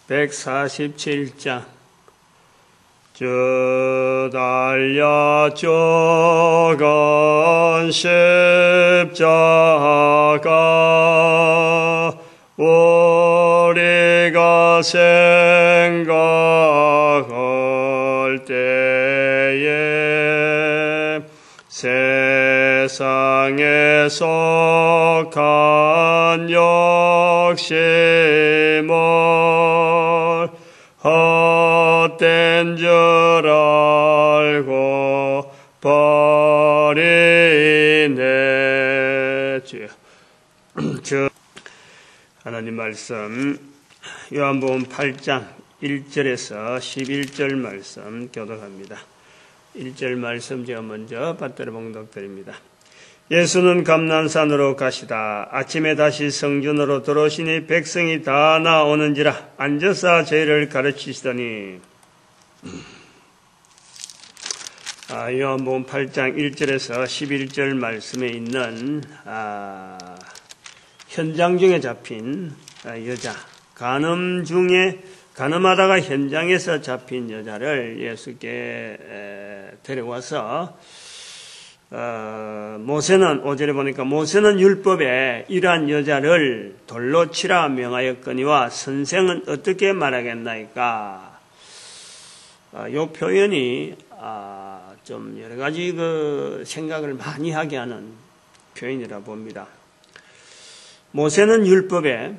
147장 주 달려 죽은 십자가 우리가 생각할 때에 세상에 속한 욕심을 헛된 줄 알고 버리네. 주여. 하나님 말씀 요한복음 8장 1절에서 11절 말씀 교독합니다. 1절 말씀 제가 먼저 받들어 봉독드립니다. 예수는 감난산으로 가시다 아침에 다시 성전으로 들어오시니 백성이 다 나오는지라 앉아서 저희를 가르치시더니 요한복음 8장 1절에서 11절 말씀에 있는 현장 중에 잡힌 여자, 간음하다가 현장에서 잡힌 여자를 예수께 데려와서 모세는 5절에 보니까 모세는 율법에 이러한 여자를 돌로 치라 명하였거니와 선생은 어떻게 말하겠나이까? 이 표현이 좀 여러 가지 생각을 많이 하게 하는 표현이라 봅니다. 모세는 율법에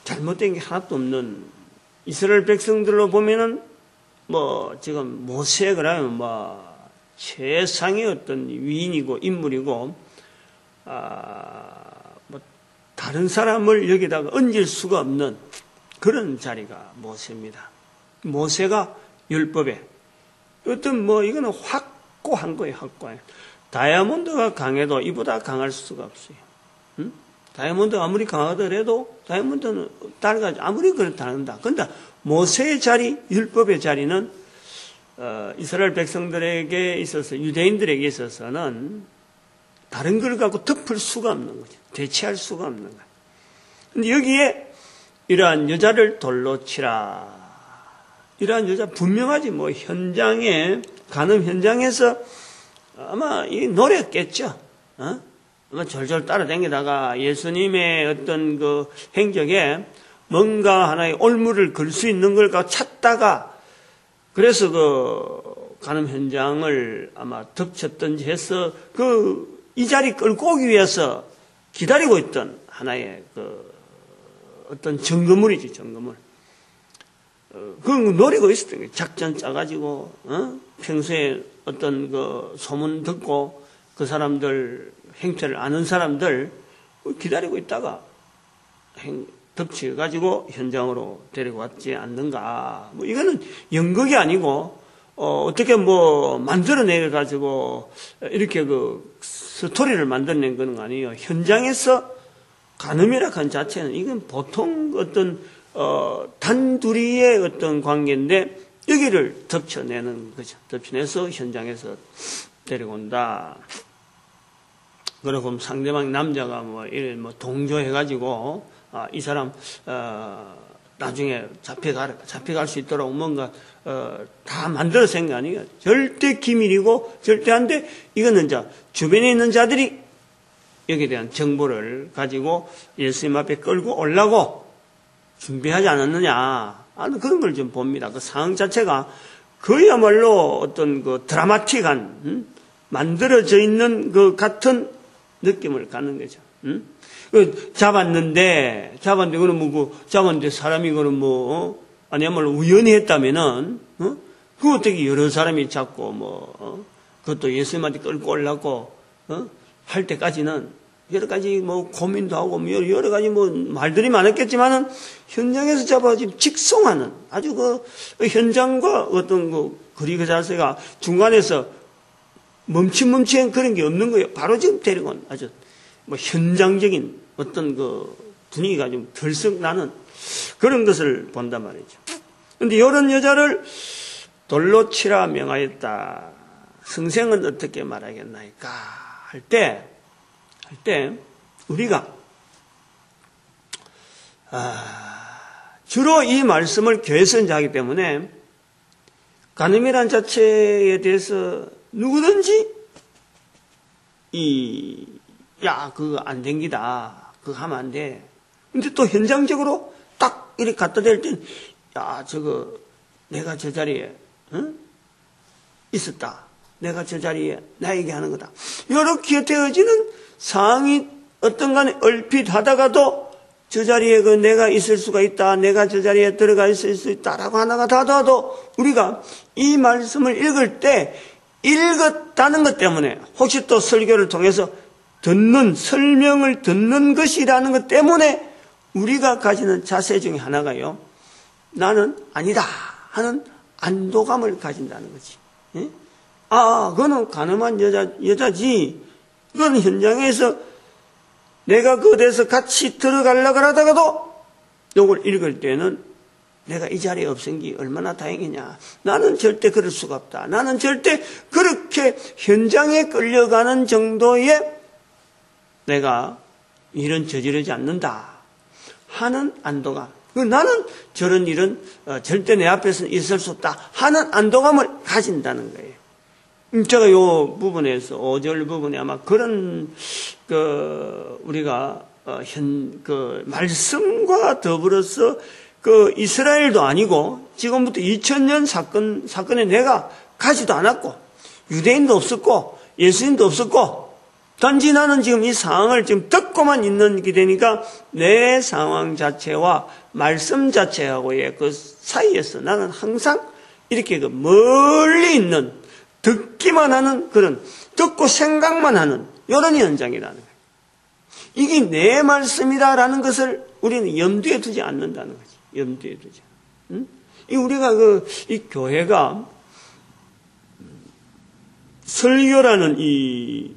잘못된 게 하나도 없는 이스라엘 백성들로 보면은 지금 모세 그러면 최상의 어떤 위인이고 인물이고 다른 사람을 여기다가 얹을 수가 없는 그런 자리가 모세입니다. 모세가 율법에 어떤 이거는 확고한 거예요, 확고해. 다이아몬드가 강해도 이보다 강할 수가 없어요. 응? 다이아몬드가 아무리 강하더라도 다이아몬드는 아무리 그렇다는다. 그런데 모세의 자리, 율법의 자리는 이스라엘 백성들에게 있어서 유대인들에게 있어서는 다른 걸 갖고 덮을 수가 없는 거죠. 대체할 수가 없는 거예요. 그런데 여기에 이러한 여자를 돌로 치라. 이러한 여자 분명하지 현장에 간음 현장에서 아마 노렸겠죠. 아마 절절 따라다니다가 예수님의 어떤 행적에 뭔가 하나의 올무를 걸 수 있는 걸 찾다가 그래서 간음 현장을 아마 덮쳤든지 해서 이 자리 끌고 오기 위해서 기다리고 있던 하나의 어떤 증거물이지, 증거물. 그걸 노리고 있었던 거예요. 작전 짜가지고, 평소에 어떤 소문 듣고 그 사람들 행태를 아는 사람들 기다리고 있다가 덮쳐가지고 현장으로 데리고 왔지 않는가. 이거는 연극이 아니고, 어떻게 만들어내가지고 이렇게 스토리를 만들어낸 건 아니에요. 현장에서 간음이라 한 자체는 이건 보통 어떤 단둘이의 어떤 관계인데 여기를 덮쳐내는 거죠. 덮쳐내서 현장에서 데려온다. 그리고 상대방 남자가 동조해가지고 이 사람 나중에 잡혀갈 수 있도록 뭔가 다 만들어서 한 게 아니에요. 절대 기밀이고 절대 안 돼. 이거는 주변에 있는 자들이 여기에 대한 정보를 가지고 예수님 앞에 끌고 오려고 준비하지 않았느냐. 그런 걸 좀 봅니다. 그 상황 자체가 그야말로 어떤 드라마틱한, 만들어져 있는 같은 느낌을 갖는 거죠. 잡았는데, 잡았는데 사람이 아니야말로 우연히 했다면은, 그거 어떻게 여러 사람이 잡고, 그것도 예수님한테 끌고 오려고, 할 때까지는 여러 가지 고민도 하고 여러 가지 말들이 많았겠지만은 현장에서 잡아지고 직송하는 아주 현장과 어떤 거리 자세가 중간에서 멈칫멈칫한 그런 게 없는 거예요. 바로 지금 데리고 온 아주 현장적인 어떤 분위기가 좀 들썩 나는 그런 것을 본단 말이죠. 그런데 이런 여자를 돌로 치라 명하였다. 성생은 어떻게 말하겠나이까 할 때 우리가 주로 이 말씀을 교회에서 이제 하기 때문에 간음이란 자체에 대해서 누구든지 그거 안 된기다. 그거 하면 안 돼. 근데 또 현장적으로 딱 이렇게 갖다 댈 땐, 내가 저 자리에, 있었다. 내가 저 자리에 나에게 하는 거다. 이렇게 되어지는 상황이 어떤 간에 얼핏 하다가도 저 자리에 내가 있을 수가 있다. 내가 저 자리에 들어가 있을 수 있다라고 하나가 다더라도 우리가 이 말씀을 읽을 때 읽었다는 것 때문에 혹시 또 설교를 통해서 설명을 듣는 것이라는 것 때문에 우리가 가지는 자세 중에 하나가요. 나는 아니다 하는 안도감을 가진다는 거지. 예? 그거는 가늠한 여자지. 그건 현장에서 내가 그대에서 같이 들어가려고 하다가도 이걸 읽을 때는 내가 이 자리에 없은 게 얼마나 다행이냐. 나는 절대 그럴 수가 없다. 나는 절대 그렇게 현장에 끌려가는 정도의 내가 일은 저지르지 않는다 하는 안도감. 나는 저런 일은 절대 내 앞에서는 있을 수 없다 하는 안도감을 가진다는 거예요. 제가 요 부분에서 5절 부분에 아마 그런 우리가 말씀과 더불어서 이스라엘도 아니고 지금부터 2000년 사건에 내가 가지도 않았고 유대인도 없었고 예수님도 없었고 단지 나는 지금 이 상황을 지금 듣고만 있는 게 되니까 내 상황 자체와 말씀 자체하고의 그 사이에서 나는 항상 이렇게 멀리 있는 듣기만 하는 그런 듣고 생각만 하는 이런 현장이라는 거예요. 이게 내 말씀이다라는 것을 우리는 염두에 두지 않는다는 거지. 염두에 두지. 응? 우리가 이 교회가 설교라는 이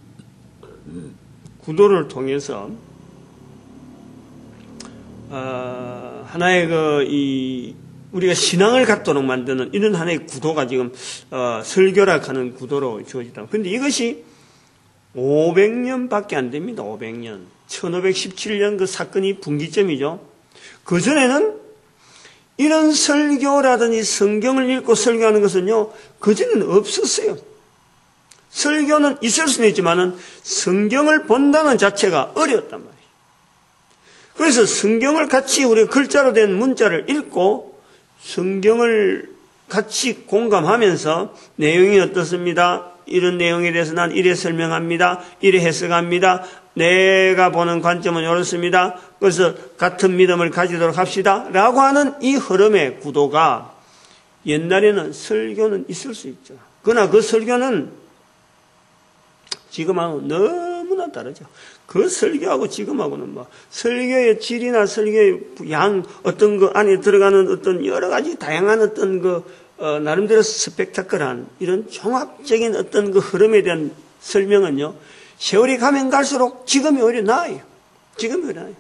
구도를 통해서 하나의 우리가 신앙을 갖도록 만드는 이런 하나의 구도가 지금 설교라 하는 구도로 주어지다. 그런데 이것이 500년밖에 안 됩니다. 500년. 1517년 그 사건이 분기점이죠. 그 전에는 이런 설교라든지 성경을 읽고 설교하는 것은요, 그 전에는 없었어요. 설교는 있을 수는 있지만은 성경을 본다는 자체가 어려웠단 말이에요. 그래서 성경을 같이 우리가 글자로 된 문자를 읽고 성경을 같이 공감하면서 내용이 어떻습니다. 이런 내용에 대해서 난 이래 설명합니다. 이래 해석합니다. 내가 보는 관점은 이렇습니다. 그래서 같은 믿음을 가지도록 합시다. 라고 하는 이 흐름의 구도가 옛날에는 설교는 있을 수 있죠. 그러나 그 설교는 지금하고 너무나 다르죠. 그 설교하고 지금하고는 설교의 질이나 설교의 양, 어떤 그 안에 들어가는 어떤 여러 가지 다양한 어떤 나름대로 스펙타클한 이런 종합적인 어떤 그 흐름에 대한 설명은요, 세월이 가면 갈수록 지금이 오히려 나아요. 지금이 오히려 나아요.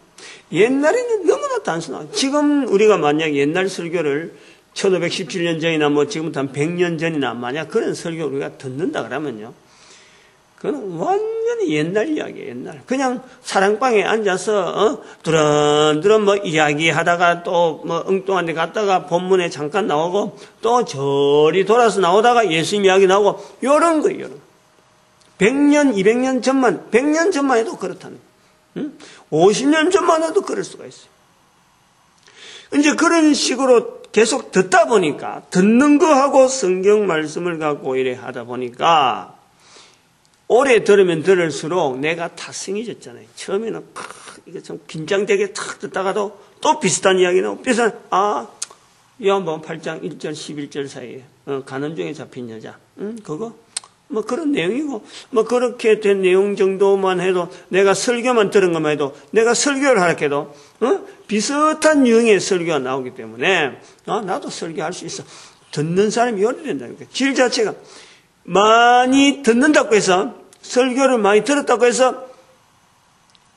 옛날에는 너무나 단순하고, 지금 우리가 만약 옛날 설교를 1517년 전이나 지금부터 한 100년 전이나 만약 그런 설교 우리가 듣는다 그러면요, 그건 완전히 옛날 이야기예요, 옛날. 그냥 사랑방에 앉아서, 두런두런 이야기하다가 또 엉뚱한 데 갔다가 본문에 잠깐 나오고 또 저리 돌아서 나오다가 예수님 이야기 나오고, 요런 거예요, 요런. 100년, 200년 전만, 100년 전만 해도 그렇다는 거예요. 50년 전만 해도 그럴 수가 있어요. 이제 그런 식으로 계속 듣다 보니까, 듣는 거하고 성경 말씀을 갖고 이래 하다 보니까, 오래 들으면 들을수록 내가 타성해졌잖아요. 처음에는 이게 좀 긴장되게 탁 듣다가도 또 비슷한 이야기 나오고, 요한복음 8장 1절 11절 사이에 가늠 중에 잡힌 여자, 그거 그런 내용이고, 그렇게 된 내용 정도만 해도, 내가 설교만 들은 것만 해도, 내가 설교를 하라 해도 비슷한 유형의 설교가 나오기 때문에 나도 설교할 수 있어. 듣는 사람이 요리된다는 거예요. 질 자체가 많이 듣는다고 해서, 설교를 많이 들었다고 해서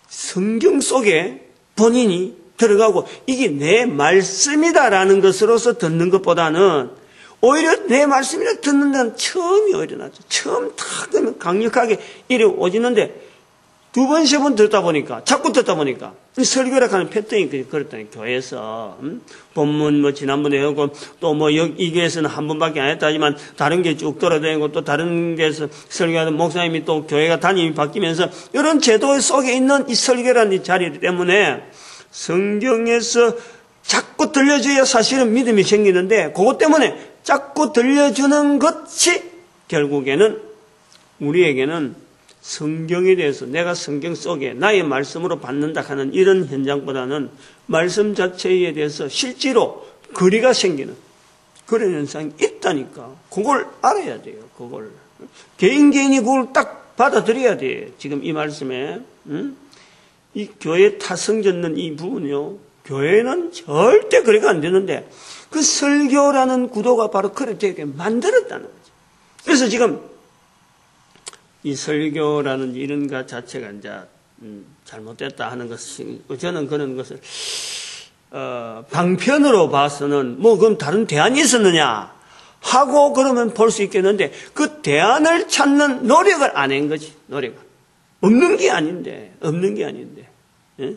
성경 속에 본인이 들어가고 이게 내 말씀이다라는 것으로서 듣는 것보다는 오히려 내 말씀이라 듣는 데는 처음이 오히려 낫죠. 처음 탁 들으면 강력하게 이래 오지는데 두 번, 세 번 듣다 보니까, 자꾸 듣다 보니까, 설교라 하는 패턴이 그렇다니, 교회에서. 본문 뭐 지난번에 하고, 또 뭐 이 교회에서는 한 번밖에 안 했다 하지만, 다른 게 쭉 돌아다니고, 또 다른 교회에서 설교하는 목사님이 또 교회가 단임이 바뀌면서, 이런 제도 속에 있는 이 설교라는 이 자리 때문에, 성경에서 자꾸 들려줘야 사실은 믿음이 생기는데, 그것 때문에 자꾸 들려주는 것이 결국에는 우리에게는 성경에 대해서 내가 성경 속에 나의 말씀으로 받는다 하는 이런 현장보다는 말씀 자체에 대해서 실제로 거리가 생기는 그런 현상이 있다니까. 그걸 알아야 돼요. 그걸. 개인이 그걸 딱 받아들여야 돼. 지금 이 말씀에. 이 교회 타성 짓는 이 부분이요. 교회는 절대 그래가 안 되는데 그 설교라는 구도가 바로 그렇게 만들었다는 거죠. 그래서 지금 이 설교라는 이런 것 자체가 이제 잘못됐다 하는 것이 저는 그런 것을 방편으로 봐서는 뭐 그럼 다른 대안이 있었느냐 하고 그러면 볼 수 있겠는데 그 대안을 찾는 노력을 안 한 거지. 노력을 없는 게 아닌데 예?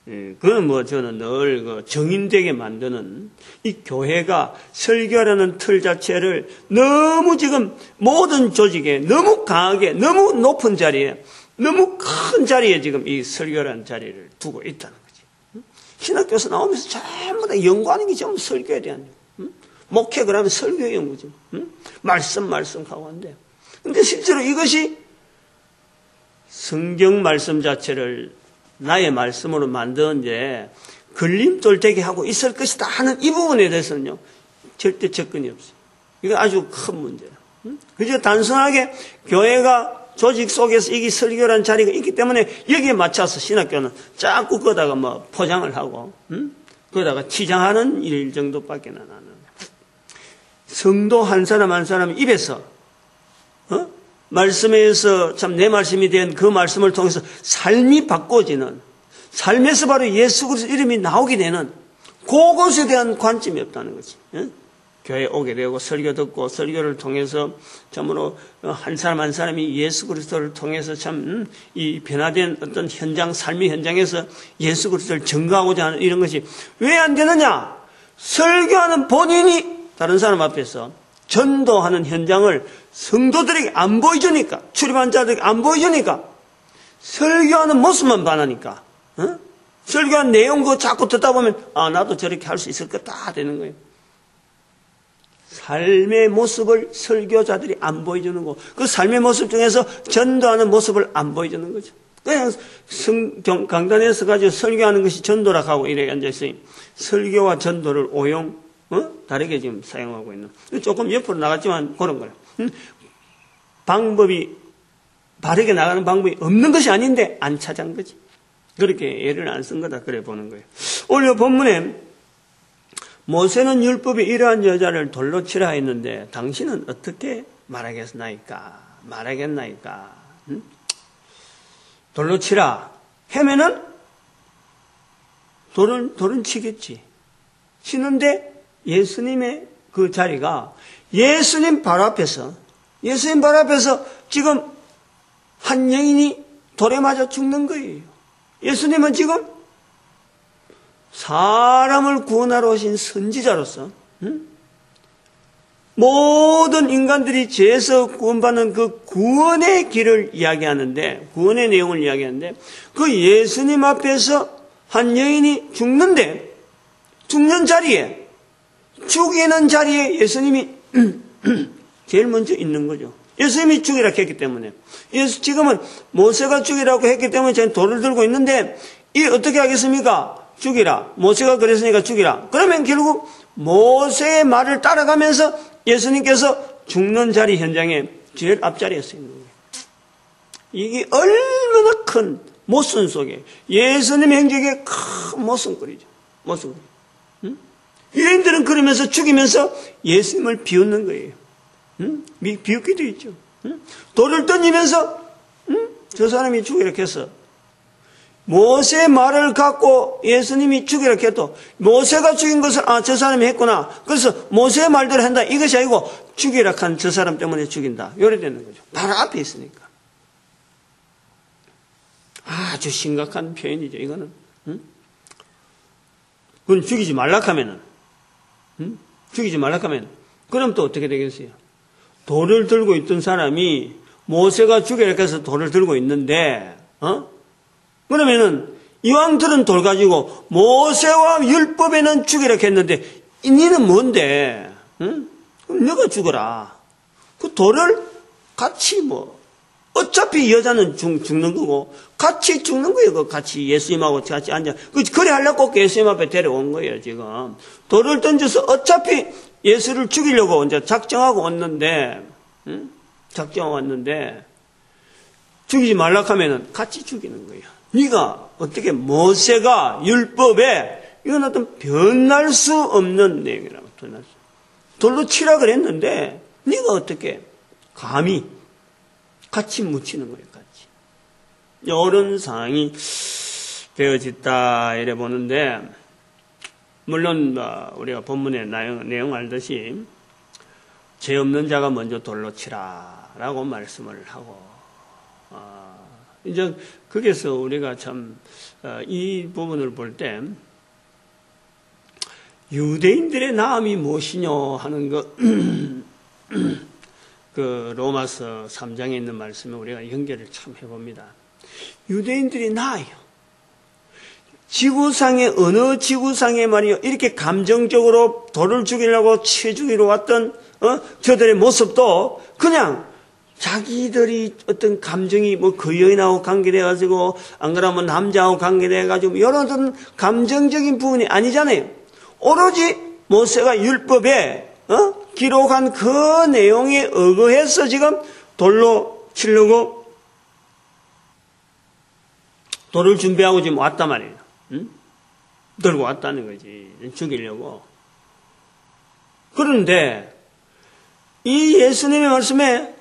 예, 그건 뭐 저는 늘 그 정인되게 만드는 이 교회가 설교라는 틀 자체를 너무 지금 모든 조직에 너무 강하게 너무 높은 자리에 너무 큰 자리에 지금 이 설교라는 자리를 두고 있다는 거지. 신학교에서 나오면서 전부 다 연구하는 게 전부 설교에 대한 목회 그러면 설교 연구죠. 말씀 하고 한데 근데 실제로 이것이 성경 말씀 자체를 나의 말씀으로 만든 이제 걸림돌 되게 하고 있을 것이다 하는 이 부분에 대해서는요 절대 접근이 없어요. 이거 아주 큰 문제예요. 그저 단순하게 교회가 조직 속에서 이게 설교라는 자리가 있기 때문에 여기에 맞춰서 신학교는 자꾸 거다가 뭐 포장을 하고 거다가 치장하는 일 정도밖에 안 하는 성도 한 사람 한 사람 입에서 말씀에서 참 내 말씀이 된 그 말씀을 통해서 삶이 바꿔지는 삶에서 바로 예수 그리스도 이름이 나오게 되는 그것에 대한 관점이 없다는 거지. 교회에 오게 되고 설교 듣고 설교를 통해서 참으로 한 사람 한 사람이 예수 그리스도를 통해서 참 이 변화된 어떤 현장 삶의 현장에서 예수 그리스도를 증거하고자 하는 이런 것이 왜 안 되느냐? 설교하는 본인이 다른 사람 앞에서 전도하는 현장을 성도들에게 안 보여주니까 출입한 자들에게 안 보여주니까 설교하는 모습만 반하니까 설교한 내용 그거 자꾸 듣다 보면 아 나도 저렇게 할 수 있을 것 다 되는 거예요. 삶의 모습을 설교자들이 안 보여주는 거. 그 삶의 모습 중에서 전도하는 모습을 안 보여주는 거죠. 그냥 강단에서 가지고 설교하는 것이 전도라고 하고 이렇게 앉아있어요. 설교와 전도를 다르게 지금 사용하고 있는. 조금 옆으로 나갔지만 그런 거예요. 방법이, 바르게 나가는 방법이 없는 것이 아닌데 안 찾은 거지. 그렇게 예를 안 쓴 거다. 그래 보는 거예요. 오늘 본문에 모세는 율법에 이러한 여자를 돌로 치라 했는데 당신은 어떻게 말하겠나이까? 돌로 치라 하면은 돌은 치겠지. 치는데 예수님의 그 자리가 예수님 발 앞에서 지금 한 여인이 돌에 맞아 죽는 거예요. 예수님은 지금 사람을 구원하러 오신 선지자로서 모든 인간들이 죄에서 구원받는 그 구원의 길을 이야기하는데 구원의 내용을 이야기하는데 그 예수님 앞에서 한 여인이 죽는데 죽는 자리에 죽이는 자리에 예수님이 제일 먼저 있는 거죠. 예수님이 죽이라 했기 때문에 지금은 모세가 죽이라고 했기 때문에 저는 돌을 들고 있는데 이 어떻게 하겠습니까? 죽이라. 모세가 그랬으니까 죽이라. 그러면 결국 모세의 말을 따라가면서 예수님께서 죽는 자리 현장에 제일 앞자리에 서 있는 거예요. 이게 얼마나 큰 모순 속에 예수님의 행적의 큰 모순거리죠. 모순거리. 유대인들은 그러면서 죽이면서 예수님을 비웃는 거예요. 비웃기도 있죠. 돌을 던지면서 저 사람이 죽이라 했어. 모세의 말을 갖고 예수님이 죽이라 해도 모세가 죽인 것을 저 사람이 했구나. 그래서 모세의 말대로 한다. 이것이 아니고 죽이라 한 저 사람 때문에 죽인다. 요래 되는 거죠. 바로 앞에 있으니까. 아주 심각한 표현이죠, 이거는. 응? 그건 죽이지 말라 하면은, 응? 죽이지 말라 하면, 그럼 또 어떻게 되겠어요? 돌을 들고 있던 사람이 모세가 죽이라 해서 돌을 들고 있는데, 그러면은, 이왕 들은 돌 가지고 모세와 율법에는 죽이라 했는데, 니는 뭔데? 응? 그럼 너가 죽어라. 그 돌을 같이 어차피 여자는 죽는 거고, 같이 죽는 거예요. 같이 예수님하고 같이 앉아. 그래 하려고 꼭 예수님 앞에 데려온 거예요, 지금. 돌을 던져서 어차피 예수를 죽이려고 이제 작정하고 왔는데, 작정하고 왔는데, 죽이지 말라 하면은 같이 죽이는 거예요. 네가 어떻게 모세가 율법에 이건 어떤 변할 수 없는 내용이라고 변할 수. 돌로 치라 그랬는데, 네가 어떻게 감히 같이 묻히는 거예요, 같이. 이런 상황이 되어졌다, 이래 보는데, 물론, 우리가 본문의 내용 알듯이, 죄 없는 자가 먼저 돌로 치라, 라고 말씀을 하고, 이제, 거기서 우리가 참, 이 부분을 볼 때, 유대인들의 나음이 무엇이냐 하는 것, 그 로마서 3장에 있는 말씀에 우리가 연결을 참 해봅니다. 유대인들이 나아요. 지구상의 어느 지구상에 말이요 이렇게 감정적으로 돌을 죽이려고 치 죽이러 왔던 저들의 모습도 그냥 자기들이 어떤 감정이 그 여인하고 관계돼 가지고 안 그러면 남자하고 관계돼 가지고 이런 어떤 감정적인 부분이 아니잖아요. 오로지 모세가 율법에 기록한 그 내용에 의거해서 지금 돌로 치려고 돌을 준비하고 지금 왔단 말이에요. 응? 들고 왔다는 거지. 죽이려고. 그런데 이 예수님의 말씀에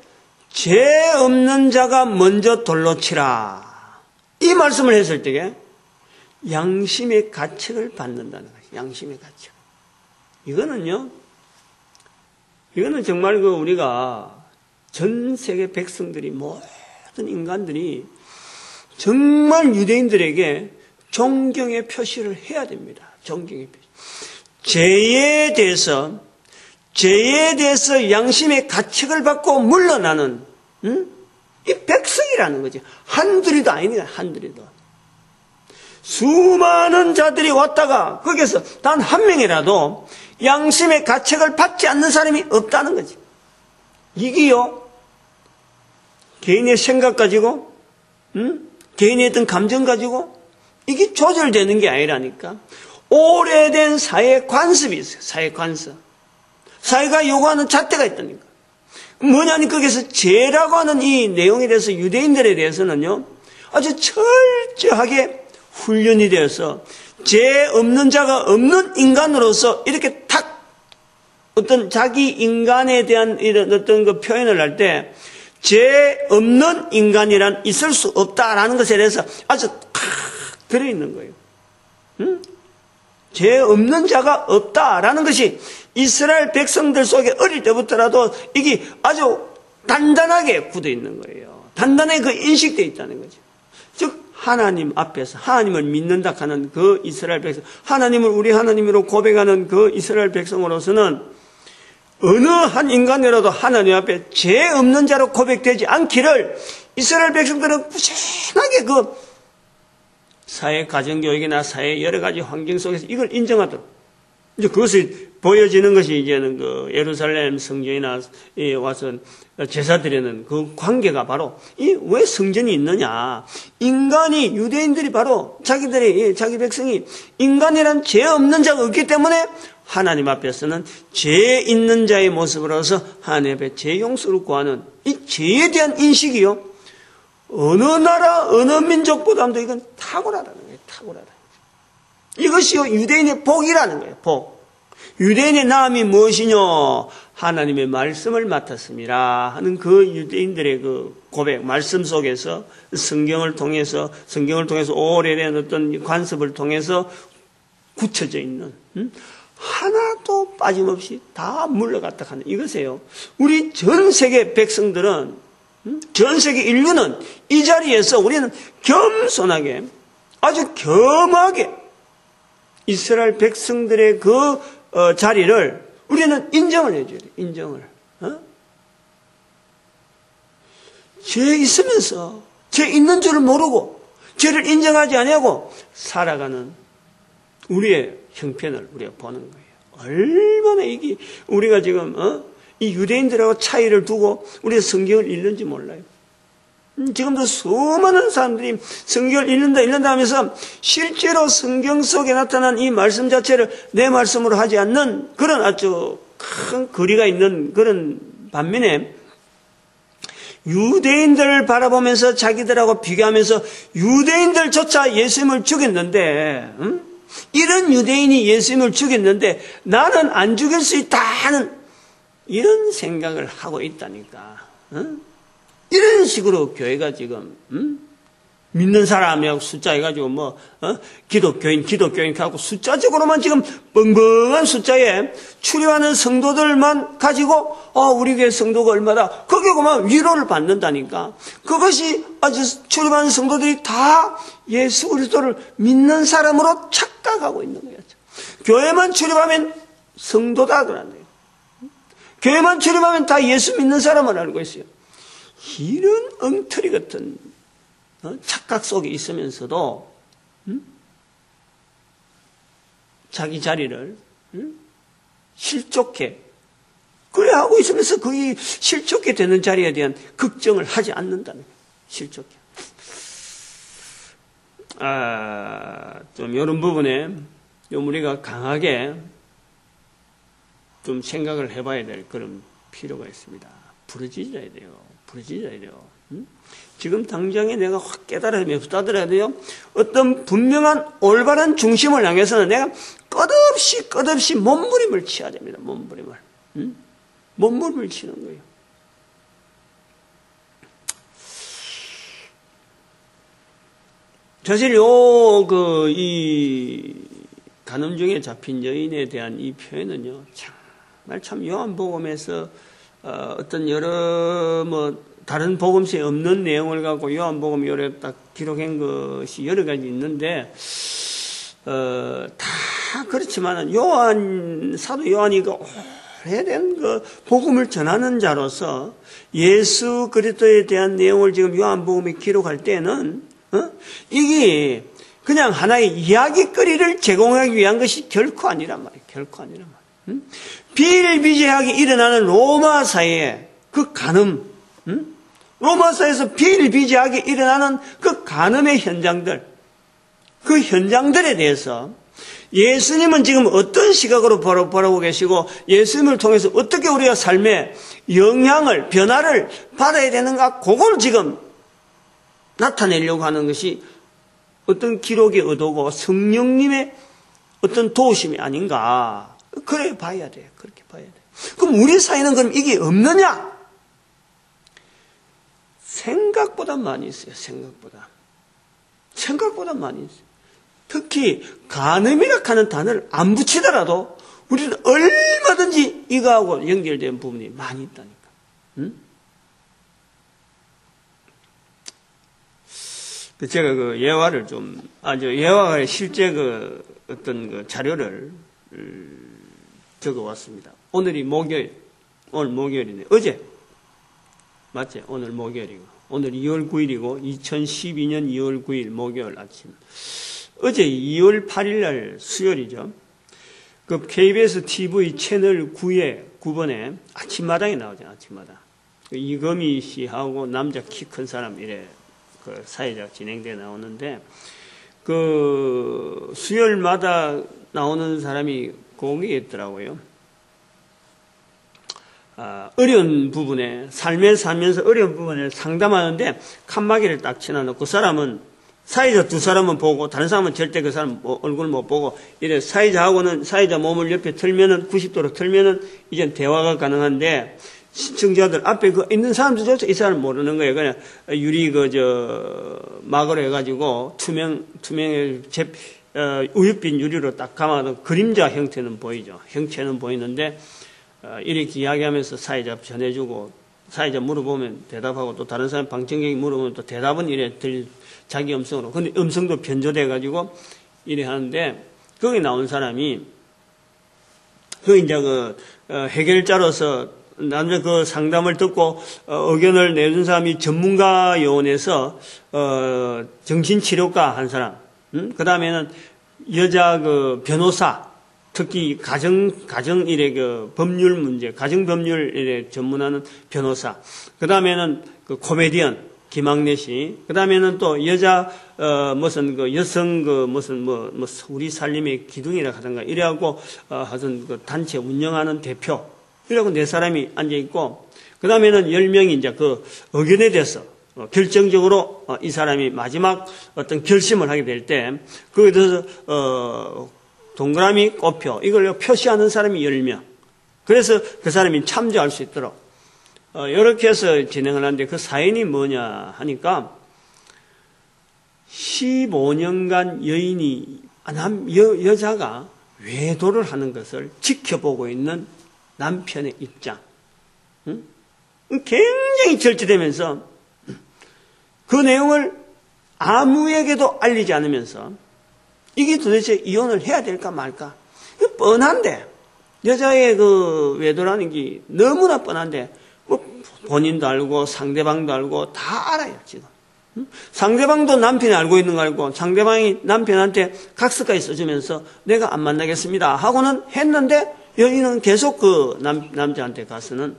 죄 없는 자가 먼저 돌로 치라. 이 말씀을 했을 때에 양심의 가책을 받는다는 거예요. 양심의 가책. 이거는 정말 우리가 전 세계 백성들이 모든 인간들이 정말 유대인들에게 존경의 표시를 해야 됩니다. 존경의 표시. 죄에 대해서 양심의 가책을 받고 물러나는 이 백성이라는 거죠. 한둘이도 아닙니다. 한둘이도. 수많은 자들이 왔다가 거기서 단 한 명이라도 양심의 가책을 받지 않는 사람이 없다는 거지. 이게요, 개인의 생각 가지고, 개인의 어떤 감정 가지고, 이게 조절되는 게 아니라니까. 오래된 사회 관습이 있어요. 사회 관습. 사회가 요구하는 잣대가 있다니까. 뭐냐니 거기서 죄라고 하는 이 내용에 대해서 유대인들에 대해서는요, 아주 철저하게 훈련이 되어서 죄 없는 자가 없는 인간으로서 이렇게 탁 어떤 자기 인간에 대한 이런 어떤 그 표현을 할 때 죄 없는 인간이란 있을 수 없다라는 것에 대해서 아주 탁 들어있는 거예요. 죄 없는 자가 없다라는 것이 이스라엘 백성들 속에 어릴 때부터라도 이게 아주 단단하게 굳어 있는 거예요. 단단하게 그 인식되어 있다는 거죠. 즉 하나님 앞에서 하나님을 믿는다 하는 그 이스라엘 백성, 하나님을 우리 하나님으로 고백하는 그 이스라엘 백성으로서는 어느 한 인간이라도 하나님 앞에 죄 없는 자로 고백되지 않기를 이스라엘 백성들은 꾸준하게 그 사회 가정교육이나 사회 여러 가지 환경 속에서 이걸 인정하도록. 이제 그것이 보여지는 것이 이제는 그 예루살렘 성전이나 와서 제사 드리는 그 관계가 바로 이 왜 성전이 있느냐. 인간이, 유대인들이 바로 자기들의, 자기 백성이 인간이란 죄 없는 자가 없기 때문에 하나님 앞에서는 죄 있는 자의 모습으로서 하나님 앞에 죄 용서를 구하는 이 죄에 대한 인식이요. 어느 나라, 어느 민족보다도 이건 탁월하다는 거예요. 탁월하다. 이것이요, 유대인의 복이라는 거예요. 복. 유대인의 나음이 무엇이냐? 하나님의 말씀을 맡았습니다 하는 그 유대인들의 그 고백, 말씀 속에서 성경을 통해서 오래된 어떤 관습을 통해서 굳혀져 있는, 하나도 빠짐없이 다 물러갔다 하는 이것이에요. 우리 전 세계 백성들은 전 세계 인류는 이 자리에서 우리는 겸손하게, 아주 겸하게 이스라엘 백성들의 그 자리를 우리는 인정을 해줘야 돼. 인정을. 죄 있으면서 죄 있는 줄을 모르고 죄를 인정하지 아니하고 살아가는 우리의 형편을 우리가 보는 거예요. 얼마나 이게 우리가 지금 이 유대인들하고 차이를 두고 우리가 성경을 읽는지 몰라요. 지금도 수많은 사람들이 성경을 읽는다 하면서 실제로 성경 속에 나타난 이 말씀 자체를 내 말씀으로 하지 않는 그런 아주 큰 거리가 있는 그런 반면에 유대인들을 바라보면서 자기들하고 비교하면서 유대인들조차 예수님을 죽였는데 이런 유대인이 예수님을 죽였는데 나는 안 죽일 수 있다 하는 이런 생각을 하고 있다니까. 이런 식으로 교회가 지금 믿는 사람이하고 숫자 해가지고 기독교인 갖고 숫자적으로만 지금 뻥뻥한 숫자에 출입하는 성도들만 가지고 우리 교회 성도가 얼마다 거기고만 위로를 받는다니까. 그것이 아주 출입하는 성도들이 다 예수 그리스도를 믿는 사람으로 착각하고 있는 거예요. 교회만 출입하면 성도다 그러는 거예요. 교회만 출입하면 다 예수 믿는 사람을 알고 있어요. 이런 엉터리 같은 착각 속에 있으면서도 자기 자리를 실족해 그래 하고 있으면서 거의 실족해 되는 자리에 대한 걱정을 하지 않는다는 거예요. 실족해. 좀 이런 부분에 좀 우리가 강하게 좀 생각을 해봐야 될 그런 필요가 있습니다. 부르짖어야 돼요. 부르짖어야 돼요. 지금 당장에 내가 확 깨달아야 돼요. 어떤 분명한 올바른 중심을 향해서는 내가 끝없이 몸부림을 쳐야 됩니다. 몸부림을. 몸부림을 치는 거예요. 사실 이 간음 중에 잡힌 여인에 대한 이 표현은요, 정말 참 요한복음에서 어떤 여러 다른 복음서에 없는 내용을 갖고 요한복음 요래 딱 기록한 것이 여러 가지 있는데 다 그렇지만은 사도 요한이 그 오래된 그 복음을 전하는 자로서 예수 그리스도에 대한 내용을 지금 요한복음에 기록할 때는 이게 그냥 하나의 이야기거리를 제공하기 위한 것이 결코 아니란 말이에요. 결코 아니란 말이에요. 비일비재하게 일어나는 로마사의 그 간음, 로마사에서 비일비재하게 일어나는 그 간음의 현장들, 그 현장들에 대해서 예수님은 지금 어떤 시각으로 바라보고 계시고 예수님을 통해서 어떻게 우리가 삶의 영향을, 변화를 받아야 되는가, 그걸 지금 나타내려고 하는 것이 어떤 기록의 의도고 성령님의 어떤 도우심이 아닌가. 그래 봐야 돼요. 그렇게 봐야 돼요. 그럼 우리 사이는 그럼 이게 없느냐? 생각보다 많이 있어요. 생각보다 많이 있어요. 특히 간음이라 하는 단어를 안 붙이더라도 우리는 얼마든지 이거하고 연결된 부분이 많이 있다니까. 제가 그 예화를 예화의 실제 어떤 자료를 적어 왔습니다. 오늘 목요일이네. 어제. 맞지? 오늘 목요일이고. 오늘 2월 9일이고, 2012년 2월 9일 목요일 아침. 어제 2월 8일 날 수요일이죠. 그 KBS TV 채널 9번에 아침마당에 나오죠. 아침마당. 이금희 씨하고 남자 키 큰 사람 이래 그 사회적 진행대 나오는데 그 수요일마다 나오는 사람이 거기에 있더라고요. 어려운 부분에 삶에 살면서 어려운 부분을 상담하는데 칸막이를 딱 쳐놔놓고 그 사람은 사회자 두 사람은 보고 다른 사람은 절대 그 사람 얼굴 못 보고 이래 사회자하고는 사회자 몸을 옆에 틀면은 90도로 틀면은 이제 대화가 가능한데 시청자들 앞에 그 있는 사람들조차 이 사람 모르는 거예요. 그냥 유리 막으로 해가지고 투명의 우윳빛 유리로 딱 감아도 그림자 형태는 보이죠. 형체는 보이는데 이렇게 이야기하면서 사회자 전해주고 사회자 물어보면 대답하고 또 다른 사람 방청객이 물어보면 또 대답은 이래 자기 음성으로. 근데 음성도 변조돼가지고 이래 하는데 거기 나온 사람이 그 이제 해결자로서 남자 그 상담을 듣고 의견을 내준 사람이 전문가 요원에서 정신치료과 한 사람, 그 다음에는 여자 그 변호사, 특히 가정 일의 그 법률 문제, 가정 법률 일에 전문하는 변호사, 그 다음에는 그 코미디언 김학래 씨, 그 다음에는 또 여자 무슨 그 여성 그 무슨 뭐 우리 살림의 기둥이라 하던가 이래갖고 하여튼 그 단체 운영하는 대표 이라고 네 사람이 앉아 있고, 그 다음에는 10명이 이제 그 의견에 대해서 결정적으로 이 사람이 마지막 어떤 결심을 하게 될 때 그에 대해서 동그라미 꼽혀 이걸 표시하는 사람이 10명. 그래서 그 사람이 참조할 수 있도록 이렇게 해서 진행을 하는데 그 사연이 뭐냐 하니까 15년간 여자가 외도를 하는 것을 지켜보고 있는 남편의 입장. 굉장히 절제되면서 그 내용을 아무에게도 알리지 않으면서 이게 도대체 이혼을 해야 될까 말까? 뻔한데, 여자의 그 외도라는 게 너무나 뻔한데, 뭐 본인도 알고 상대방도 알고 다 알아요, 지금. 상대방도 남편이 알고 있는 거 알고 상대방이 남편한테 각서까지 써주면서 내가 안 만나겠습니다 하고는 했는데 여인은 계속 그 남자한테 가서는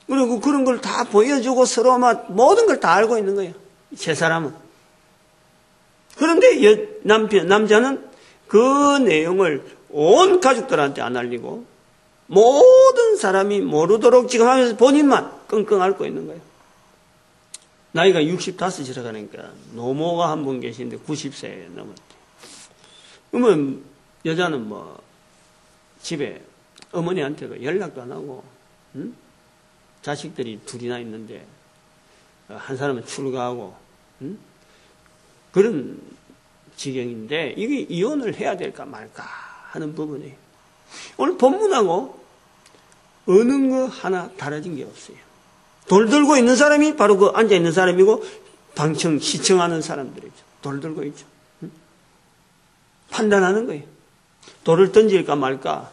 그리고 그런 걸 다 보여주고 서로 막 모든 걸 다 알고 있는 거예요. 제 사람은. 그런데 남자는 그 내용을 온 가족들한테 안 알리고 모든 사람이 모르도록 지금 하면서 본인만 끙끙 앓고 있는 거예요. 나이가 65이라 가니까 노모가 한 분 계시는데 90세 넘었대. 그러면 여자는 뭐 집에 어머니한테도 연락도 안 하고, 자식들이 둘이나 있는데 한 사람은 출가하고, 그런 지경인데 이게 이혼을 해야 될까 말까 하는 부분이에요. 오늘 본문하고 어느 거 하나 다르진 게 없어요. 돌 들고 있는 사람이 바로 그 앉아 있는 사람이고 시청하는 사람들이죠. 돌 들고 있죠. 판단하는 거예요. 돌을 던질까 말까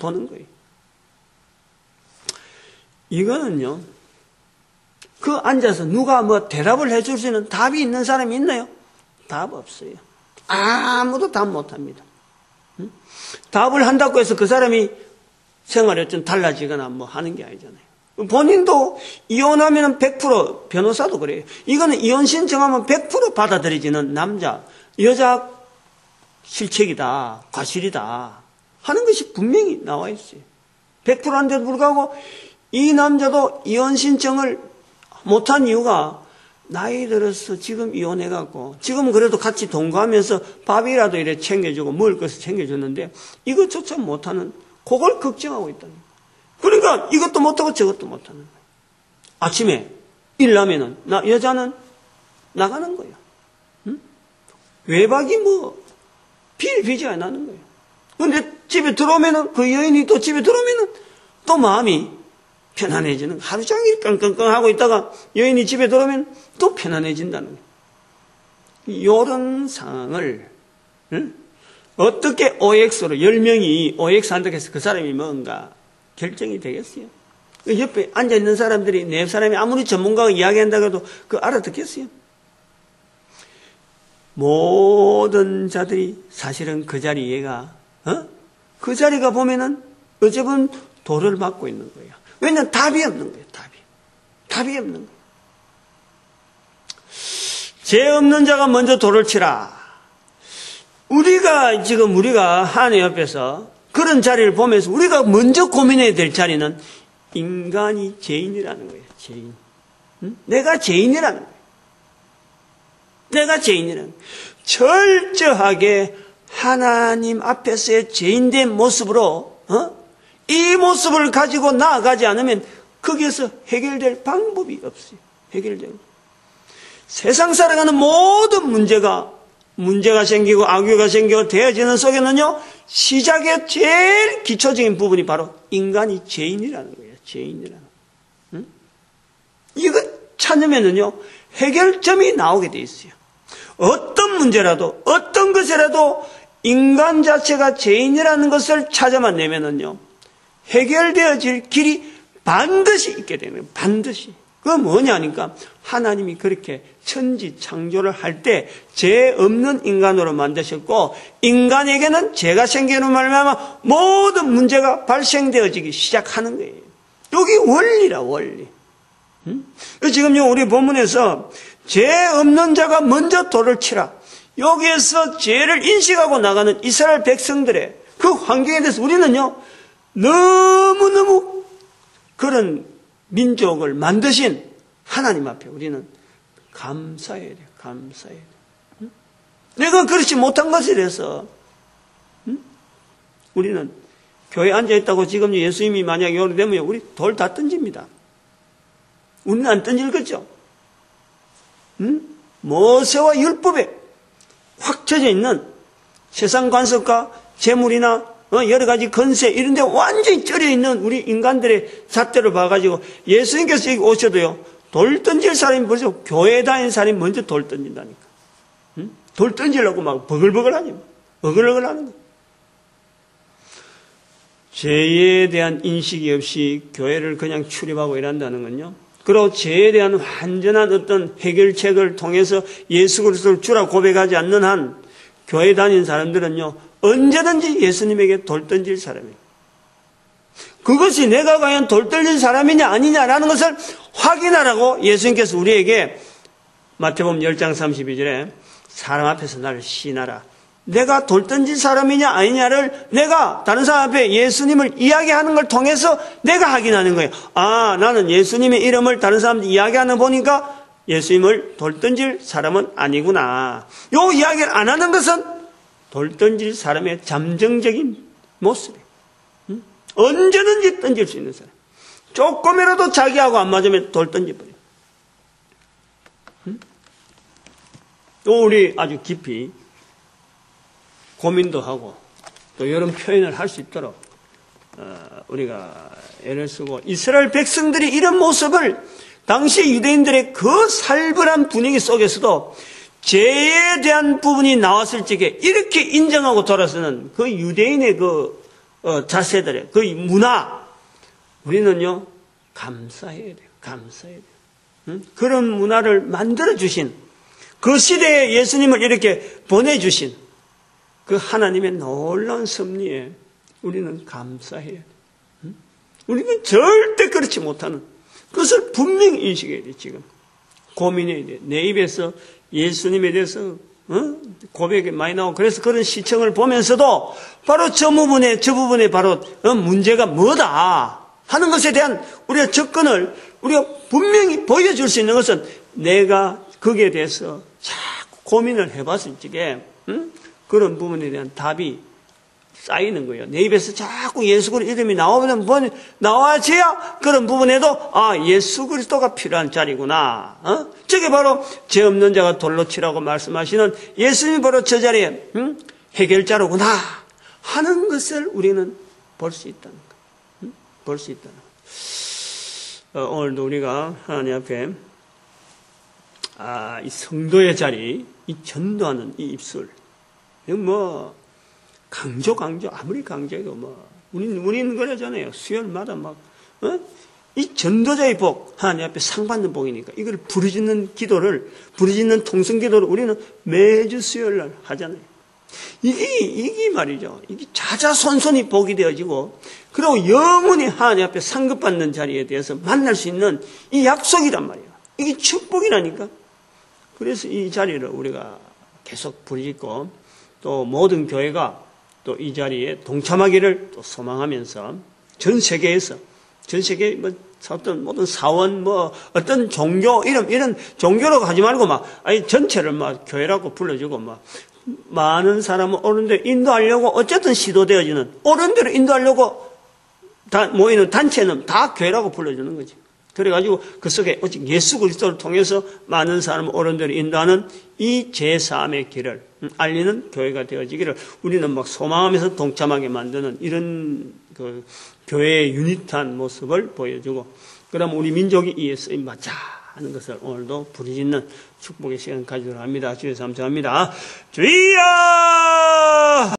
보는 거예요. 이거는요, 그 앉아서 누가 뭐 대답을 해줄 수 있는 답이 있는 사람이 있나요? 답 없어요. 아무도 답 못합니다. 답을 한다고 해서 그 사람이 생활이 좀 달라지거나 뭐 하는 게 아니잖아요. 본인도 이혼하면 100% 변호사도 그래요. 이거는 이혼 신청하면 100% 받아들여지는 여자 실책이다, 과실이다 하는 것이 분명히 나와 있어요. 100%인데도 불구하고 이 남자도 이혼 신청을 못한 이유가 나이 들어서 지금 이혼해갖고 지금은 그래도 같이 동거하면서 밥이라도 이래 챙겨주고 먹을 것을 챙겨줬는데 이것조차 못하는, 그걸 걱정하고 있다는 거예요. 그러니까 이것도 못하고 저것도 못하는 거예요. 아침에 일 나면은 여자는 나가는 거예요. 외박이 뭐 비일비재가 안 나는 거예요. 그런데 집에 들어오면은 그 여인이 또 집에 들어오면은 또 마음이 편안해지는, 하루 종일 끙끙끙 하고 있다가 여인이 집에 들어오면 또 편안해진다는 거예요. 이런 상황을 어떻게 OX로 10명이 OX 한다고 해서 그 사람이 뭔가 결정이 되겠어요? 옆에 앉아있는 사람들이 네 사람이 아무리 전문가가 이야기한다고 해도 그거 알아듣겠어요? 모든 자들이 사실은 그 자리에가 그 자리가 보면은 어쩌면 도를 맞고 있는 거예요. 왜냐하면 답이 없는 거예요. 답이 없는 거예요. 죄 없는 자가 먼저 돌을 치라. 우리가 하나님 옆에서 그런 자리를 보면서 우리가 먼저 고민해야 될 자리는 인간이 죄인이라는 거예요. 죄인. 내가 죄인이라는 거예요. 내가 죄인이라는 거예요. 철저하게 하나님 앞에서의 죄인된 모습으로 이 모습을 가지고 나아가지 않으면 거기에서 해결될 방법이 없어요. 세상 살아가는 모든 문제가 생기고 악유가 생기고 되어지는 속에는요, 시작의 제일 기초적인 부분이 바로 인간이 죄인이라는 거예요. 죄인이라는 거예요. 찾으면은요, 해결점이 나오게 돼 있어요. 어떤 문제라도, 어떤 것이라도 인간 자체가 죄인이라는 것을 찾아만 내면은요, 해결되어질 길이 반드시 있게 되는 거예요. 반드시. 그건 뭐냐니까 하나님이 그렇게 천지 창조를 할 때 죄 없는 인간으로 만드셨고, 인간에게는 죄가 생기는 말미암아 모든 문제가 발생되어지기 시작하는 거예요. 여기 원리라, 원리. 지금요, 우리 본문에서 죄 없는 자가 먼저 돌을 치라. 여기에서 죄를 인식하고 나가는 이스라엘 백성들의 그 환경에 대해서 우리는요, 너무너무 그런 민족을 만드신 하나님 앞에 우리는 감사해야 돼요. 감사해야 돼요. 내가 그렇지 못한 것에 대해서 우리는 교회에 앉아있다고 지금 예수님이 만약에 오래되면 우리 돌 다 던집니다. 우리는 안 던질 거죠. 모세와 율법에 확 젖어 있는 세상 관습과 재물이나 여러 가지 건세 이런 데 완전히 쩔여 있는 우리 인간들의 잣대를 봐가지고 예수님께서 여기 오셔도요, 돌 던질 사람이 벌써 교회 다니는 사람이 먼저 돌 던진다니까. 돌 던지려고 막 버글버글 하니, 버글버글 하는 거예요. 죄에 대한 인식이 없이 교회를 그냥 출입하고 일한다는 건요, 그리고 죄에 대한 완전한 어떤 해결책을 통해서 예수 그리스도를 주라 고백하지 않는 한 교회 다니는 사람들은요, 언제든지 예수님에게 돌 던질 사람이에요. 그것이 내가 과연 돌 던질 사람이냐 아니냐라는 것을 확인하라고 예수님께서 우리에게 마태복음 10장 32절에 사람 앞에서 나를 시인하라. 내가 돌 던질 사람이냐 아니냐를 내가 다른 사람 앞에 예수님을 이야기하는 걸 통해서 내가 확인하는 거예요. 아, 나는 예수님의 이름을 다른 사람들 이야기하는 거 보니까 예수님을 돌 던질 사람은 아니구나. 요 이야기를 안 하는 것은 돌 던질 사람의 잠정적인 모습이에요. 언제든지 던질 수 있는 사람. 조금이라도 자기하고 안 맞으면 돌 던져버려요. 또 우리 아주 깊이 고민도 하고 또 이런 표현을 할 수 있도록 우리가 애를 쓰고, 이스라엘 백성들이 이런 모습을 당시 유대인들의 그 살벌한 분위기 속에서도 죄에 대한 부분이 나왔을 적에 이렇게 인정하고 돌아서는 그 유대인의 그 자세들의 그 문화, 우리는요 감사해야 돼요. 감사해야 돼요. 그런 문화를 만들어 주신, 그 시대에 예수님을 이렇게 보내주신 그 하나님의 놀라운 섭리에 우리는 감사해야 돼요. 우리는 절대 그렇지 못하는 그것을 분명히 인식해야 돼요. 지금 고민해야 돼요. 내 입에서 예수님에 대해서 고백이 많이 나오고, 그래서 그런 시청을 보면서도 바로 저 부분에 바로 문제가 뭐다 하는 것에 대한 우리가 접근을 우리가 분명히 보여줄 수 있는 것은, 내가 거기에 대해서 자꾸 고민을 해봤을 적에 그런 부분에 대한 답이 쌓이는 거예요. 내 입에서 자꾸 예수 그리스도 이름이 나와줘야 그런 부분에도 예수 그리스도가 필요한 자리구나. 저게 바로 죄 없는 자가 돌로 치라고 말씀하시는 예수님이 바로 저 자리에 해결자로구나 하는 것을 우리는 볼 수 있다는 거. 볼 수 있다는 거. 오늘도 우리가 하나님 앞에 이 성도의 자리, 이 전도하는 이 입술, 뭐 강조 아무리 강조해도 우리는 그러잖아요. 수요일마다 이 전도자의 복, 하나님 앞에 상 받는 복이니까 이걸 부르짖는 통성 기도를 우리는 매주 수요일 날 하잖아요. 이게 말이죠. 이게 자자손손이 복이 되어지고, 그리고 영원히 하나님 앞에 상급받는 자리에 대해서 만날 수 있는 이 약속이란 말이에요. 이게 축복이라니까. 그래서 이 자리를 우리가 계속 부르짖고, 또 모든 교회가 또 이 자리에 동참하기를 또 소망하면서, 전 세계에서 어떤 모든 사원, 어떤 종교, 이런 종교라고 하지 말고 전체를 교회라고 불러주고 많은 사람은 옳은 대로 인도하려고 어쨌든 시도되어지는, 옳은 대로 인도하려고 모이는 단체는 다 교회라고 불러주는 거지. 그래가지고 그 속에 오직 예수 그리스도를 통해서 많은 사람을 옳은 대로 인도하는 이 제3의 길을 알리는 교회가 되어지기를 우리는 소망하면서 동참하게 만드는 이런 교회의 유니트한 모습을 보여주고, 그러면 우리 민족이 이에 쓰임받자 하는 것을 오늘도 부르짖는 축복의 시간 가지도록 합니다. 주여 감사합니다. 주여!